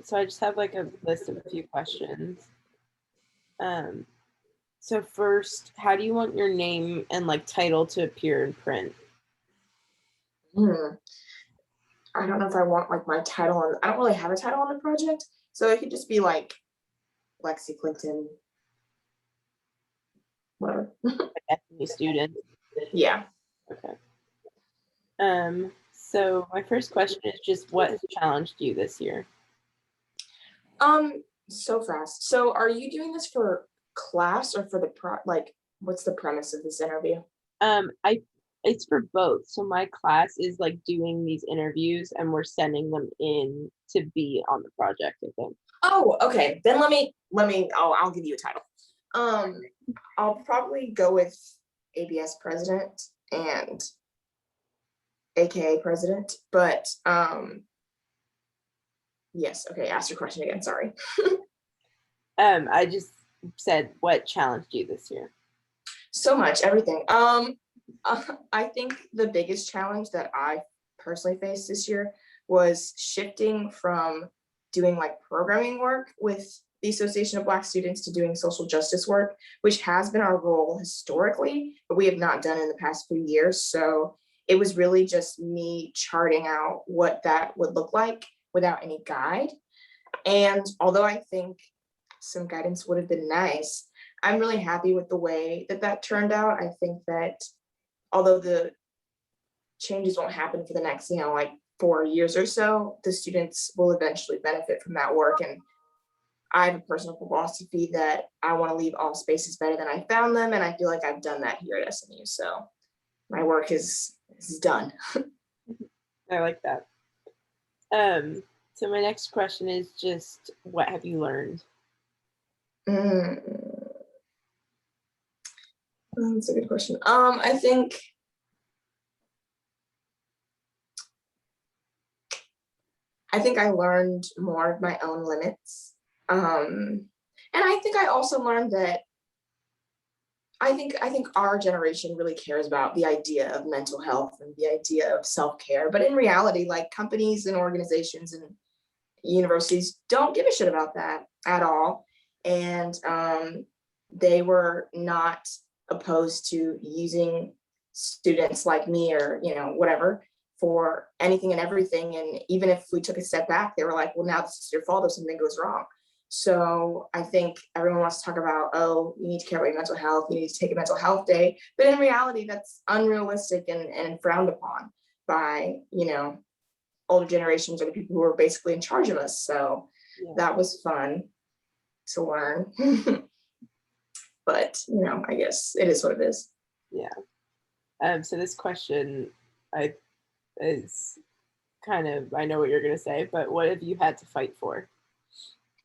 So I just have like a list of a few questions. So first, how do you want your name and like title to appear in print? I don't know if I want like my title on, I don't really have a title on the project. So it could just be like Lexxi Clinton, whatever. SMU student. Yeah. Okay. So my first question is just what has challenged you this year? So fast. So are you doing this for class or for the what's the premise of this interview? It's for both. So my class is like doing these interviews and we're sending them in to be on the project, I think. Oh, okay. Then I'll give you a title. I'll probably go with ABS president and AKA president, but yes, okay, ask your question again, sorry. I just said what challenged you this year? So much, everything. I think the biggest challenge that I personally faced this year was shifting from doing like programming work with the Association of Black Students to doing social justice work, which has been our role historically, but we have not done in the past few years. So it was really just me charting out what that would look like without any guide. And although I think some guidance would have been nice, I'm really happy with the way that turned out. I think that although the changes won't happen for the next, like 4 years or so, the students will eventually benefit from that work. And I have a personal philosophy that I want to leave all spaces better than I found them. And I feel like I've done that here at SMU. So my work is done. I like that. So my next question is just what have you learned? That's a good question. I think I learned more of my own limits. And I think I also learned that I think our generation really cares about the idea of mental health and the idea of self-care. But in reality, like companies and organizations and universities don't give a shit about that at all. And they were not opposed to using students like me or, whatever for anything and everything. And even if we took a step back, they were like, well, now this is your fault if something goes wrong. So I think everyone wants to talk about, oh, you need to care about your mental health, you need to take a mental health day. But in reality, that's unrealistic and frowned upon by, older generations or the people who are basically in charge of us. So that was fun to learn. But, I guess it is what it is. Yeah. So this question is kind of, I know what you're going to say, but what have you had to fight for?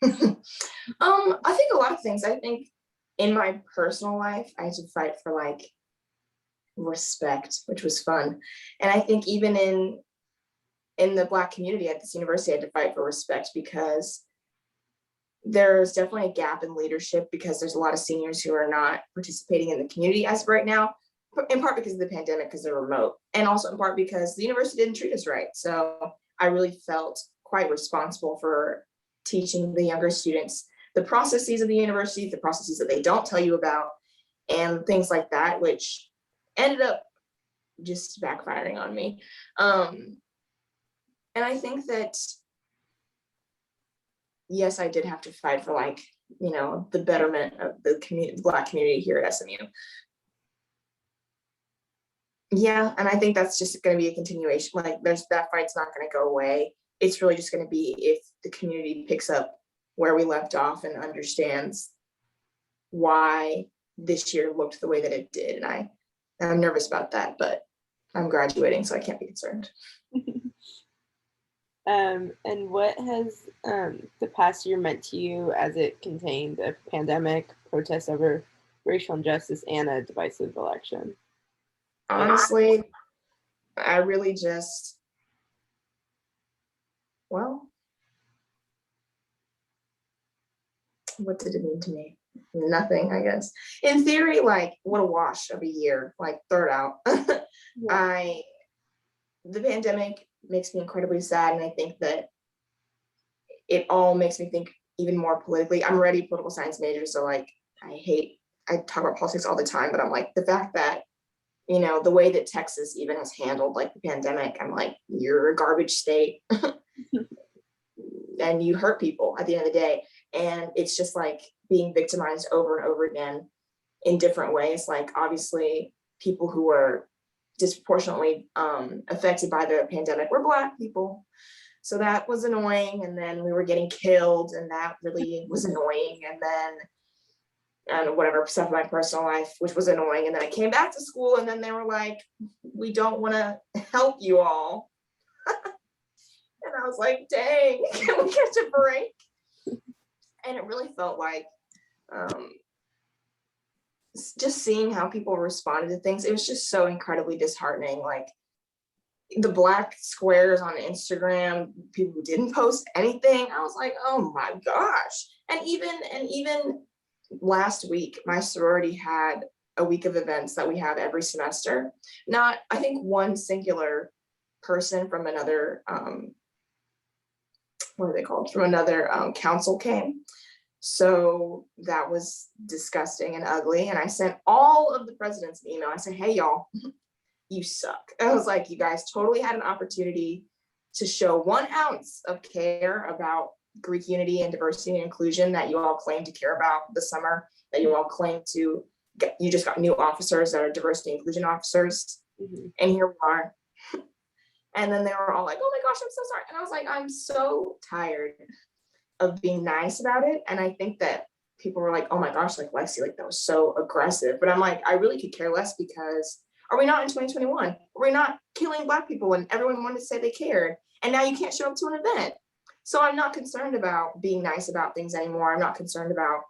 I think a lot of things. I think in my personal life, I had to fight for like respect, which was fun. And I think even in the Black community at this university, I had to fight for respect because there's definitely a gap in leadership because there's a lot of seniors who are not participating in the community as of right now, in part because of the pandemic, because they're remote, and also in part because the university didn't treat us right. So I really felt quite responsible for teaching the younger students the processes of the university, the processes that they don't tell you about, and things like that, which ended up just backfiring on me. And I think that, yes, I did have to fight for like, the betterment of the community, Black community here at SMU. Yeah, and I think that's just going to be a continuation. Like that fight's not going to go away. It's really just going to be if the community picks up where we left off and understands why this year looked the way that it did. And I'm nervous about that, but I'm graduating, so I can't be concerned. And what has the past year meant to you as it contained a pandemic, protests over racial injustice, and a divisive election? Honestly, I really just, well, what did it mean to me? Nothing, I guess. In theory, like, what a wash of a year, like, throw it out. Yeah. The pandemic makes me incredibly sad, and I think that it all makes me think even more politically. I'm already a political science major, so like I talk about politics all the time, but I'm like, the fact that, the way that Texas even has handled like the pandemic, I'm like, you're a garbage state and you hurt people at the end of the day. And it's just like being victimized over and over again in different ways. Like obviously people who were disproportionately affected by the pandemic were Black people. So that was annoying. And then we were getting killed, and that really was annoying. And then whatever stuff in my personal life, which was annoying. And then I came back to school, and then they were like, we don't want to help you all. And I was like, dang, can we catch a break? And it really felt like just seeing how people responded to things, it was just so incredibly disheartening. Like the Black squares on Instagram, people who didn't post anything, I was like, oh my gosh. And even last week, my sorority had a week of events that we have every semester. Not, I think, one singular person from another, what are they called? From another council came. So that was disgusting and ugly. And I sent all of the presidents an email. I said, hey, y'all, you suck. I was like, you guys totally had an opportunity to show 1 ounce of care about Greek unity and diversity and inclusion that you all claim to care about this summer, that you all claim to get. You just got new officers that are diversity and inclusion officers. Mm-hmm. And here we are. And then they were all like, oh my gosh, I'm so sorry. And I was like, I'm so tired of being nice about it. And I think that people were like, oh my gosh, like Lexi, like that was so aggressive. But I'm like, I really could care less, because are we not in 2021? Are we not killing Black people when everyone wanted to say they cared? And now you can't show up to an event. So I'm not concerned about being nice about things anymore. I'm not concerned about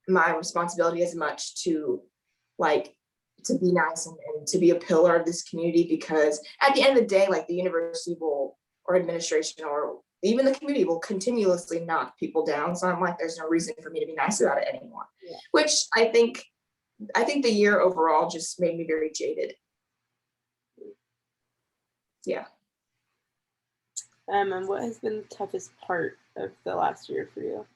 my responsibility as much to be nice and to be a pillar of this community, because at the end of the day, like the university will, or administration, or even the community will continuously knock people down. So I'm like, there's no reason for me to be nice about it anymore. Yeah. Which I think the year overall just made me very jaded. Yeah. And what has been the toughest part of the last year for you?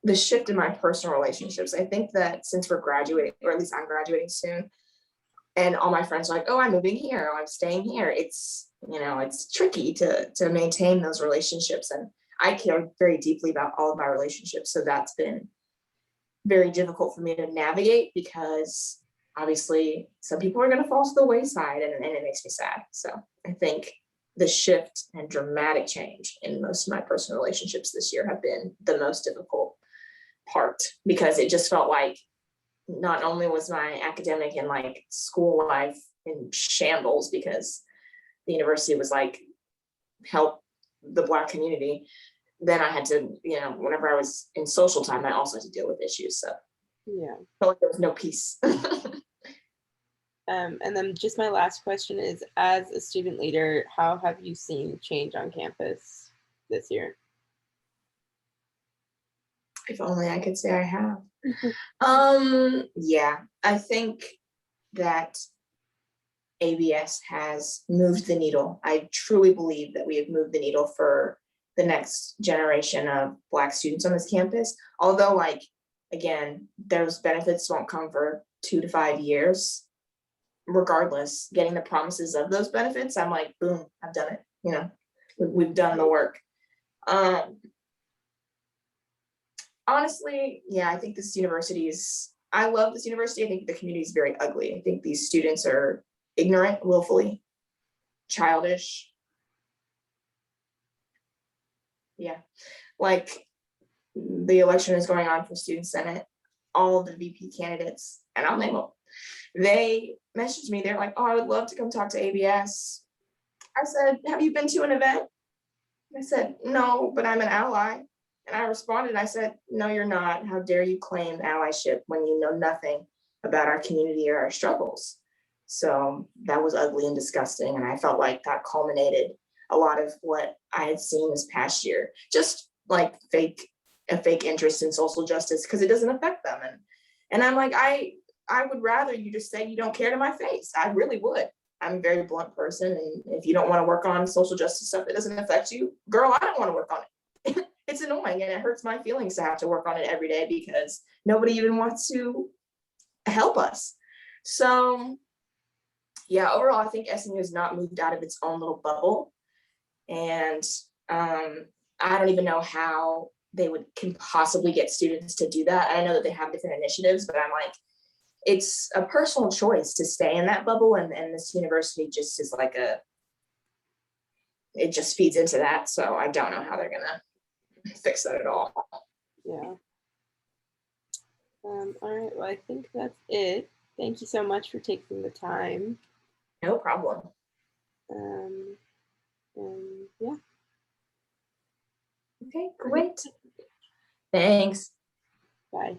The shift in my personal relationships. I think that since we're graduating, or at least I'm graduating soon, and all my friends are like, oh, I'm moving here, oh, I'm staying here. It's, it's tricky to maintain those relationships. And I care very deeply about all of my relationships. So that's been very difficult for me to navigate, because obviously some people are going to fall to the wayside, and it makes me sad. So I think the shift and dramatic change in most of my personal relationships this year have been the most difficult part, because it just felt like not only was my academic and like school life in shambles, because the university was like, help the Black community, then I had to, whenever I was in social time, I also had to deal with issues. So yeah, felt like there was no peace. And then just my last question is, as a student leader, how have you seen change on campus this year? If only I could say I have. Yeah, I think that ABS has moved the needle. I truly believe that we have moved the needle for the next generation of Black students on this campus. Although, like, again, those benefits won't come for 2 to 5 years. Regardless, getting the promises of those benefits, I'm like, boom, I've done it. We've done the work. Honestly, yeah, I think I love this university. I think the community is very ugly. I think these students are ignorant, willfully, childish. Yeah, like the election is going on for student senate, all of the VP candidates, and I'll name them, they messaged me. They're like, oh, I would love to come talk to ABS. I said, have you been to an event? I said, no, but I'm an ally. And I responded, I said, no, you're not. How dare you claim allyship when you know nothing about our community or our struggles? So that was ugly and disgusting. And I felt like that culminated a lot of what I had seen this past year, just like a fake interest in social justice, because it doesn't affect them. And I'm like, I would rather you just say you don't care to my face. I really would. I'm a very blunt person, and if you don't want to work on social justice stuff that doesn't affect you, girl, I don't want to work on it. It's annoying and it hurts my feelings to have to work on it every day because nobody even wants to help us. So yeah, overall, I think SMU has not moved out of its own little bubble. And I don't even know how they can possibly get students to do that. I know that they have different initiatives, but I'm like, it's a personal choice to stay in that bubble, and this university just is like it just feeds into that. So I don't know how they're gonna fix that at all. Yeah. All right, well, I think that's it. Thank you so much for taking the time. No problem. And yeah. Okay, great. Thanks. Bye.